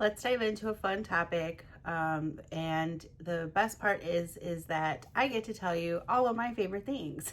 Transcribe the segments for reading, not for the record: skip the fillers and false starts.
let's dive into a fun topic. And the best part is that I get to tell you all of my favorite things.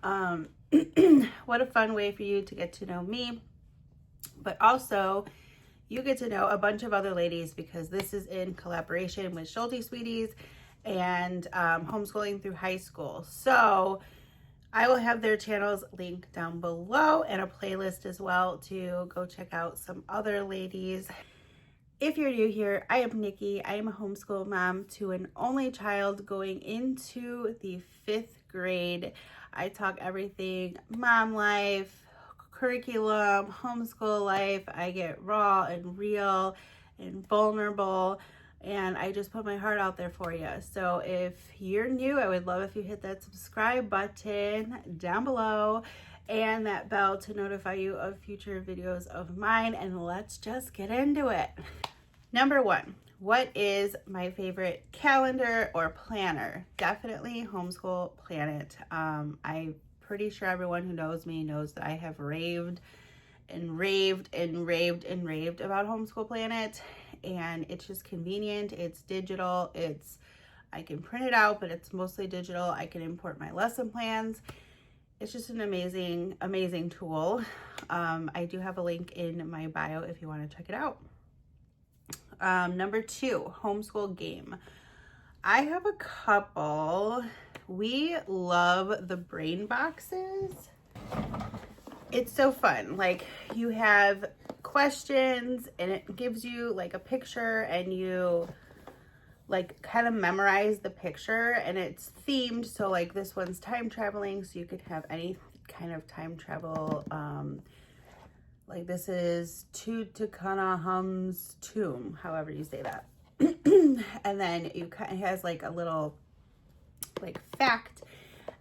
um, what a fun way for you to get to know me, but also you get to know a bunch of other ladies because this is in collaboration with Schulte Sweeties and Homeschooling Through High School. So I will have their channels linked down below and a playlist as well to go check out some other ladies. If you're new here, I am Nikki. I am a homeschool mom to an only child going into the 5th grade. I talk everything mom life, curriculum, homeschool life. I get raw and real and vulnerable, and I just put my heart out there for you. So if you're new, I would love if you hit that subscribe button down below and that bell to notify you of future videos of mine, and let's just get into it. Number 1, what is my favorite calendar or planner? Definitely Homeschool Planet. I'm pretty sure everyone who knows me knows that I have raved and raved and raved and raved about Homeschool Planet, and it's just convenient. It's digital. I can print it out, but it's mostly digital. I can import my lesson plans. It's just an amazing, amazing tool. I do have a link in my bio if you want to check it out. Number 2, homeschool game. I have a couple. We love the brain boxes. It's so fun. Like, you have questions and it gives you like a picture, and you like kind of memorize the picture, and it's themed. So like this one's time traveling, so you could have any kind of time travel. Like this is Tutankhamun's tomb, however you say that. And then you kind of has like a little like fact,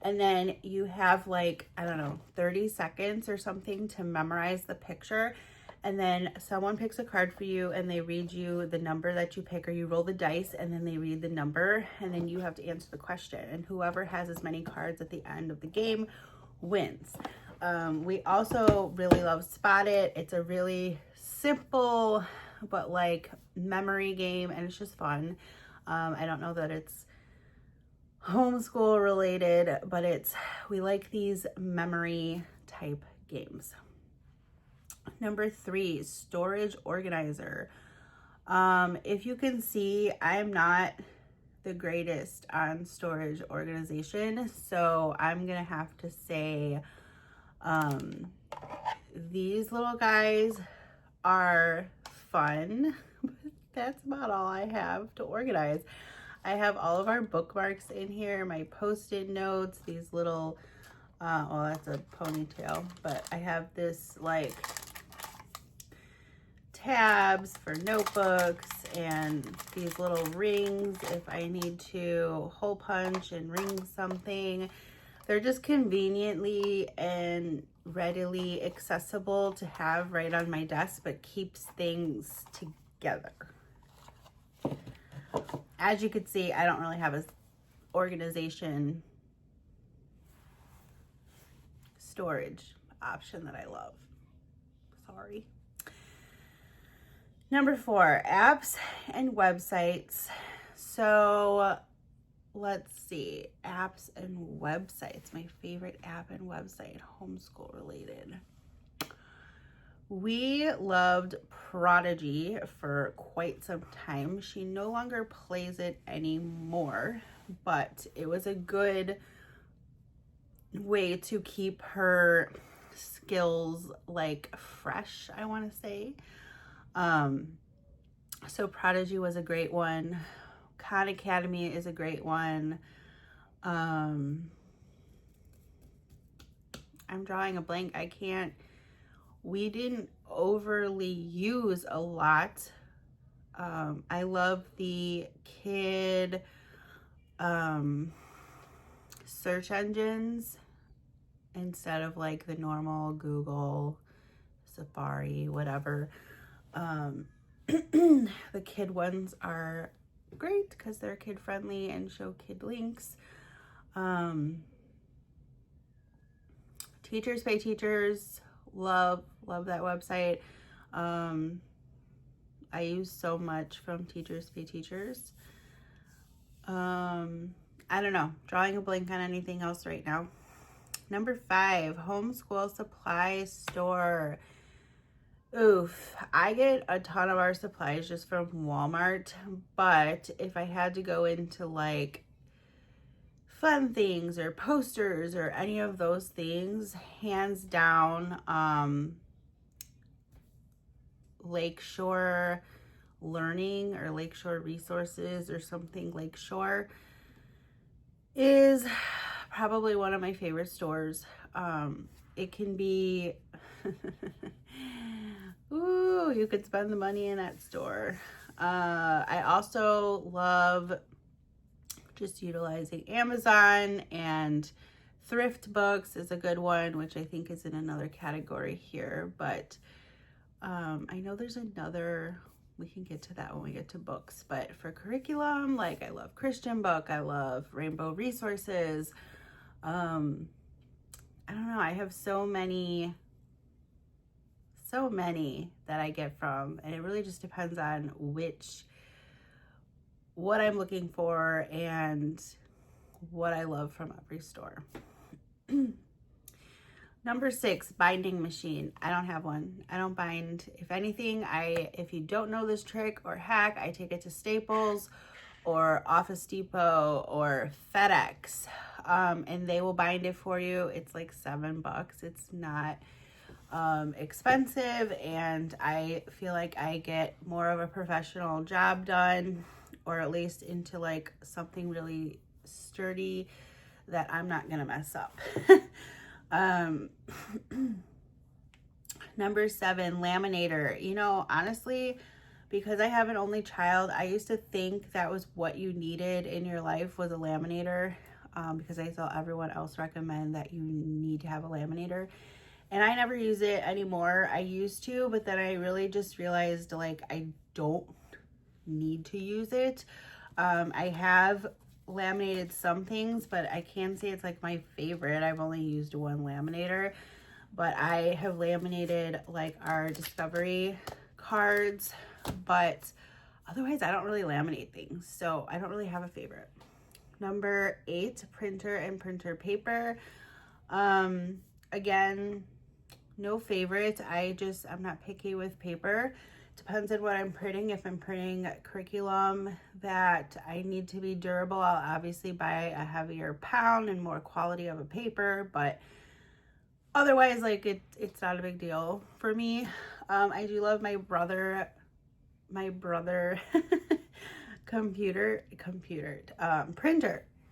and then you have like, I don't know, 30 seconds or something to memorize the picture. And then someone picks a card for you and they read you the number that you pick, or you roll the dice and then they read the number, and then you have to answer the question. And whoever has as many cards at the end of the game wins. We also really love Spot It. It's a really simple but like memory game, and it's just fun. I don't know that it's homeschool related, but we like these memory type games. Number 3, storage organizer. If you can see, I'm not the greatest on storage organization, so I'm gonna have to say these little guys are fun, but that's about all I have to organize. I have all of our bookmarks in here, my post-it notes, these little, well, that's a ponytail, but I have this like tabs for notebooks, and these little rings if I need to hole punch and ring something. They're just conveniently and readily accessible to have right on my desk, but keeps things together. As you can see, I don't really have a organization storage option that I love. Sorry. Number 4, apps and websites. So let's see, apps and websites. My favorite app and website, homeschool related. We loved Prodigy for quite some time. She no longer plays it anymore, but it was a good way to keep her skills like fresh, I want to say. So Prodigy was a great one. Khan Academy is a great one. I'm drawing a blank. We didn't overly use a lot. I love the kid search engines instead of like the normal Google, Safari, whatever. The kid ones are great because they're kid friendly and show kid links. Teachers Pay Teachers, love that website. Teachers Pay Teachers, love that website. Teachers Pay Teachers, love that website. Teachers Pay Teachers, love that website. Teachers Pay Teachers, love that website. Teachers Pay Teachers, love that website. I use so much from Teachers Pay Teachers. I don't know, drawing a blank on anything else right now. Number 5, Homeschool Supply Store. Oof, I get a ton of our supplies just from Walmart, but if I had to go into like fun things or posters or any of those things, hands down, Lakeshore Learning or Lakeshore Resources or something, Lakeshore is probably one of my favorite stores. It can be ooh, you could spend the money in that store. I also love just utilizing Amazon, and Thrift books is a good one, which I think is in another category here, but I know there's another, we can get to that when we get to books, but for curriculum, like I love Christian Book, I love Rainbow Resources. I don't know, I have so many that I get from, and it really just depends on what I'm looking for and what I love from every store. Number 6, binding machine. I don't have one. I don't bind. If anything, if you don't know this trick or hack, I take it to Staples or Office Depot or FedEx, and they will bind it for you. It's like $7. It's not expensive, and I feel like I get more of a professional job done, or at least into like something really sturdy that I'm not gonna mess up. Number 7, laminator. You know, honestly, because I have an only child, I used to think that was what you needed in your life, was a laminator, because I saw everyone else recommend that you need to have a laminator. And I never use it anymore. I used to, but then I really just realized like I don't need to use it. I have laminated some things, but I can say it's like my favorite. I've only used one laminator, but I have laminated like our Discovery cards, but otherwise I don't really laminate things, so I don't really have a favorite. Number 8, printer and printer paper. Again, no favorite. I'm not picky with paper. Depends on what I'm printing. If I'm printing curriculum that I need to be durable, I'll obviously buy a heavier pound and more quality of a paper, but otherwise, like it's not a big deal for me. I do love my brother printer.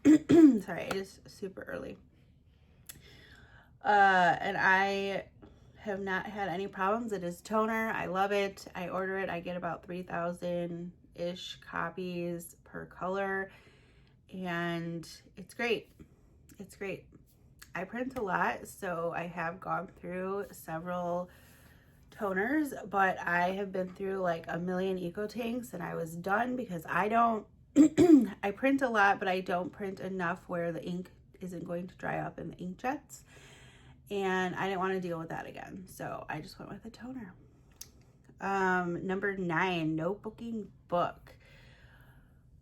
Sorry, it is super early. And I have not had any problems. It is toner. I love it. I order it. I get about 3,000-ish copies per color, and it's great. It's great. I print a lot, so I have gone through several toners, but I have been through like a million eco tanks, and I was done because I don't I print a lot, but I don't print enough where the ink isn't going to dry up in the inkjets, and I didn't want to deal with that again, so I just went with a toner. Number 9, notebooking book.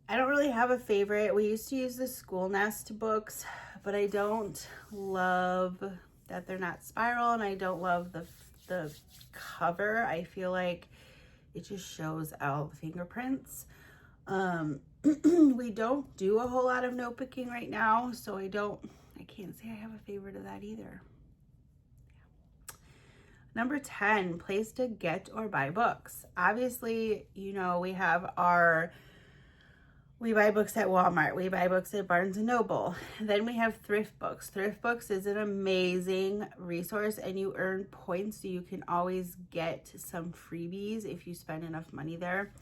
I don't really have a favorite. We used to use the School Nest books, but I don't love that they're not spiral, and I don't love the cover. I feel like it just shows all the fingerprints. We don't do a whole lot of note picking right now, so I can't say I have a favorite of that either. Number 10, place to get or buy books. Obviously, you know, we buy books at Walmart. We buy books at Barnes & Noble. Then we have Thrift Books. Thrift Books is an amazing resource, and you earn points, so you can always get some freebies if you spend enough money there.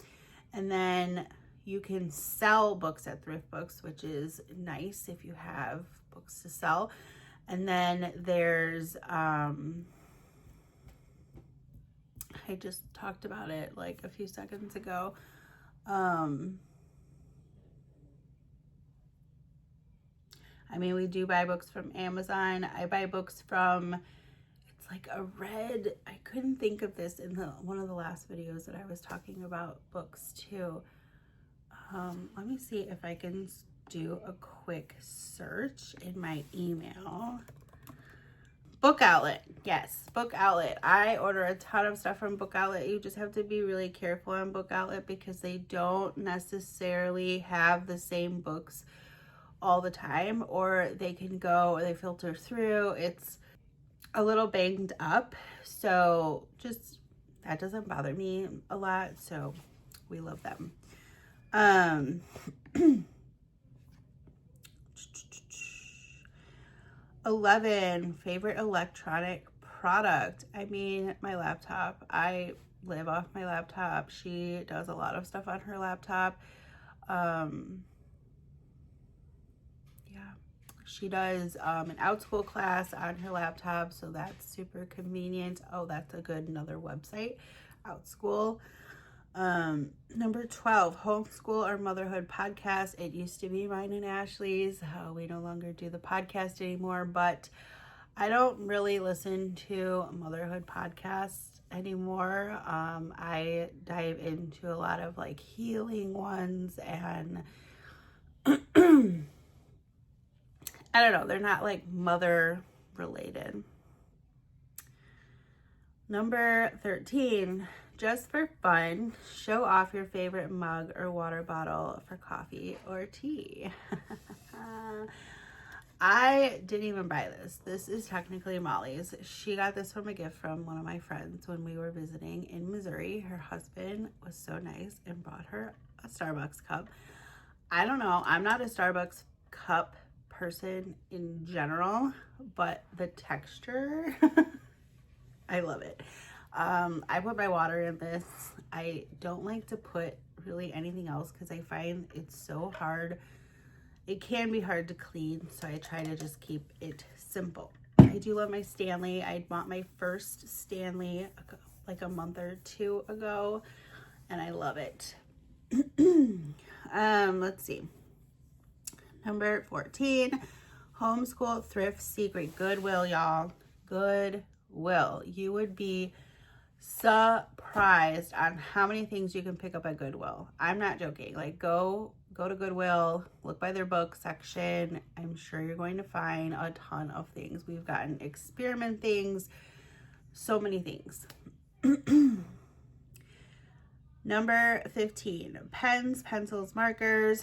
And then you can sell books at Thrift Books, which is nice if you have books to sell. And then there's, I just talked about it like a few seconds ago. I mean, we do buy books from Amazon. I buy books from, it's like a red, I couldn't think of this in one of the last videos that I was talking about books too. Let me see if I can do a quick search in my email. Book Outlet. Yes, Book Outlet. I order a ton of stuff from Book Outlet. You just have to be really careful on Book Outlet because they don't necessarily have the same books all the time, or they can go, or they filter through. It's a little banged up, so just that doesn't bother me a lot, so we love them. 11, favorite electronic product. I mean, my laptop. I live off my laptop. She does a lot of stuff on her laptop. She does an Outschool class on her laptop, so that's super convenient. Oh, that's another website, Outschool. Number 12, Homeschool or Motherhood podcast. It used to be mine and Ashley's. We no longer do the podcast anymore, but I don't really listen to motherhood podcasts anymore. I dive into a lot of like healing ones, and I don't know, they're not like mother related. Number 13, just for fun, show off your favorite mug or water bottle for coffee or tea. I didn't even buy this. This is technically Molly's. She got this from a gift from one of my friends when we were visiting in Missouri. Her husband was so nice and brought her a Starbucks cup. I don't know, I'm not a Starbucks cup person in general, but the texture, I love it. I put my water in this. I don't like to put really anything else because I find it's so hard. It can be hard to clean, so I try to just keep it simple. I do love my Stanley. I bought my first Stanley like a month or two ago, and I love it. Let's see. Number 14, Homeschool, Thrift, Secret, Goodwill, y'all. Goodwill. You would be surprised on how many things you can pick up at Goodwill. I'm not joking. Like, go to Goodwill, look by their book section. I'm sure you're going to find a ton of things. We've gotten experiment things, so many things. Number 15, pens, pencils, markers.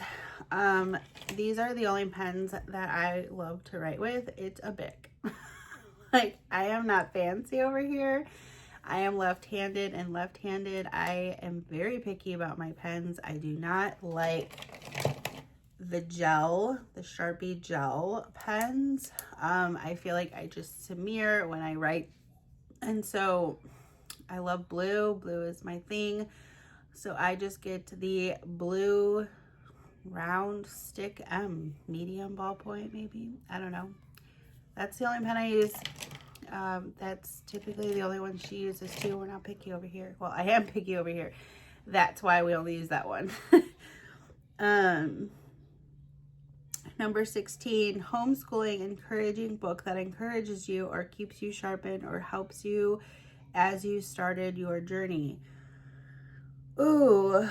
These are the only pens that I love to write with. It's a Bic. Like, I am not fancy over here. I am left-handed, and left-handed, I am very picky about my pens. I do not like the gel, the Sharpie gel pens. I feel like I just smear when I write. And so I love blue. Blue is my thing. So I just get the blue round stick M, medium ballpoint maybe. I don't know. That's the only pen I use. That's typically the only one she uses too. We're not picky over here. Well, I am picky over here. That's why we only use that one. Number 16, homeschooling, encouraging book that encourages you or keeps you sharpened or helps you as you started your journey. Ooh,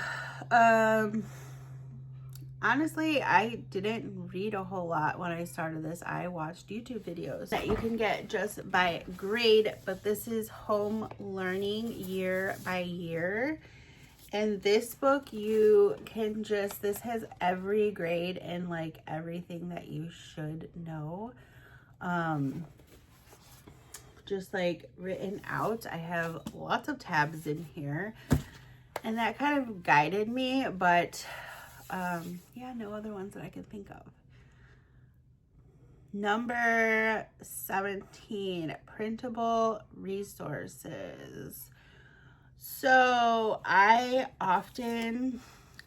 honestly, I didn't read a whole lot when I started this. I watched YouTube videos that you can get just by grade, but this is Home Learning Year by Year. And this book, you can just, this has every grade and like everything that you should know. Just like written out. I have lots of tabs in here. And that kind of guided me, but yeah, no other ones that I can think of. Number 17, printable resources. So I often,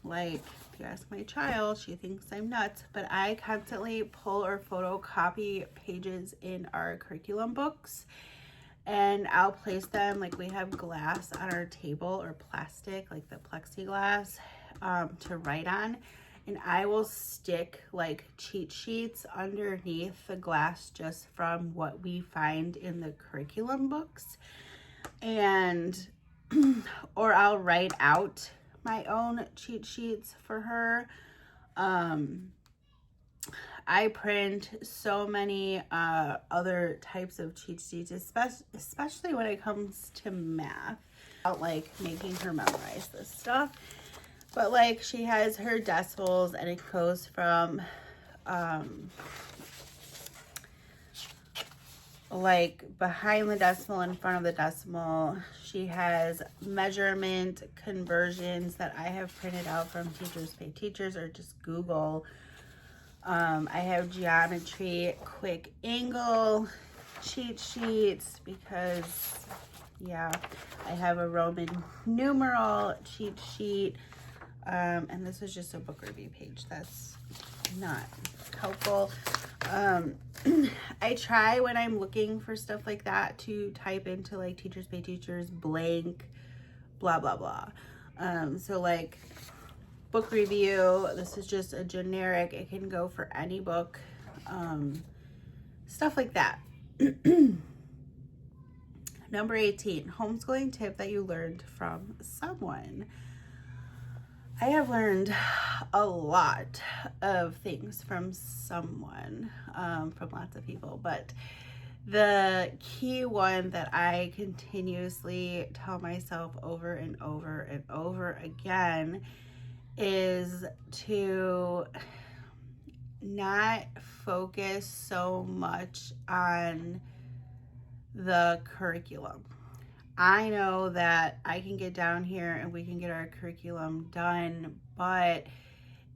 like, if you ask my child, she thinks I'm nuts, but I constantly pull or photocopy pages in our curriculum books. And I'll place them, like we have glass on our table or plastic, like the plexiglass, to write on. and I will stick like cheat sheets underneath the glass just from what we find in the curriculum books. And or I'll write out my own cheat sheets for her. I print so many other types of cheat sheets, especially when it comes to math. I don't like making her memorize this stuff, but like she has her decimals, and it goes from like behind the decimal, in front of the decimal. She has measurement conversions that I have printed out from Teachers Pay Teachers or just Google. I have geometry, quick angle cheat sheets because, yeah, I have a Roman numeral cheat sheet. And this is just a book review page. That's not helpful. I try when I'm looking for stuff like that to type into like Teachers Pay Teachers blank, blah, blah, blah. So like book review, this is just a generic, it can go for any book, stuff like that. Number 18, homeschooling tip that you learned from someone. I have learned a lot of things from someone, from lots of people, but the key one that I continuously tell myself over and over and over again is to not focus so much on the curriculum. I know that I can get down here and we can get our curriculum done, but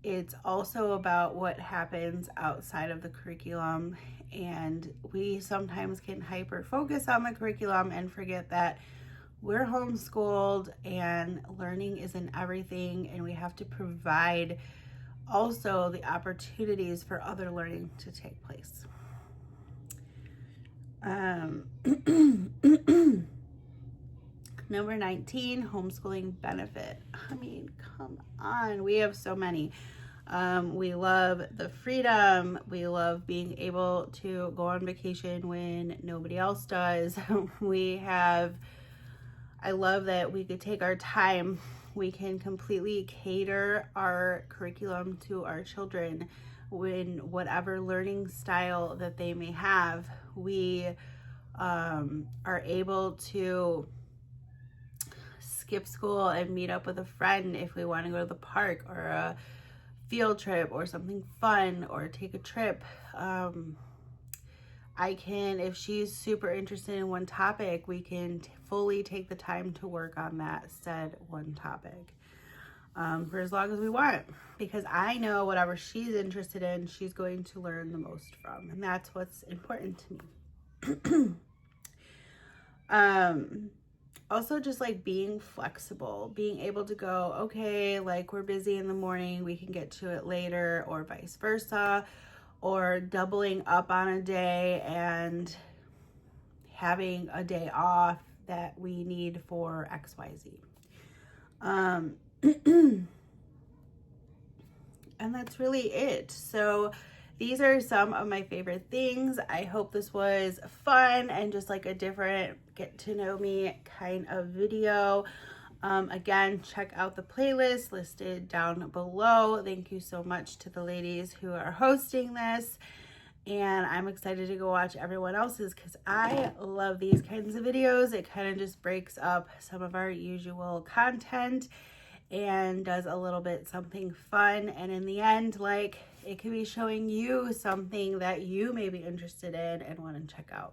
it's also about what happens outside of the curriculum. And we sometimes can hyper focus on the curriculum and forget that we're homeschooled and learning isn't everything, and we have to provide also the opportunities for other learning to take place. Number 19, homeschooling benefit. I mean, come on, we have so many. We love the freedom. We love being able to go on vacation when nobody else does. I love that we could take our time. We can completely cater our curriculum to our children in whatever learning style that they may have. We are able to skip school and meet up with a friend if we want to go to the park or a field trip or something fun, or take a trip. I can, if she's super interested in one topic, we can fully take the time to work on that said one topic for as long as we want, because I know whatever she's interested in, she's going to learn the most from, and that's what's important to me. Also, just like being flexible, being able to go, okay, like we're busy in the morning, we can get to it later, or vice versa, or doubling up on a day and having a day off that we need for XYZ. And that's really it. So these are some of my favorite things. I hope this was fun and just like a different get to know me kind of video. Again, check out the playlist listed down below. Thank you so much to the ladies who are hosting this. And I'm excited to go watch everyone else's because I love these kinds of videos. It kind of just breaks up some of our usual content and does a little bit something fun. And in the end, like, it could be showing you something that you may be interested in and want to check out.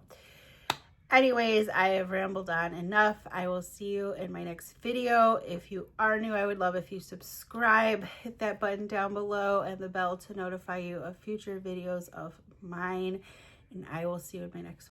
Anyways, I have rambled on enough. I will see you in my next video. If you are new, I would love if you subscribe, hit that button down below and the bell to notify you of future videos of mine. And I will see you in my next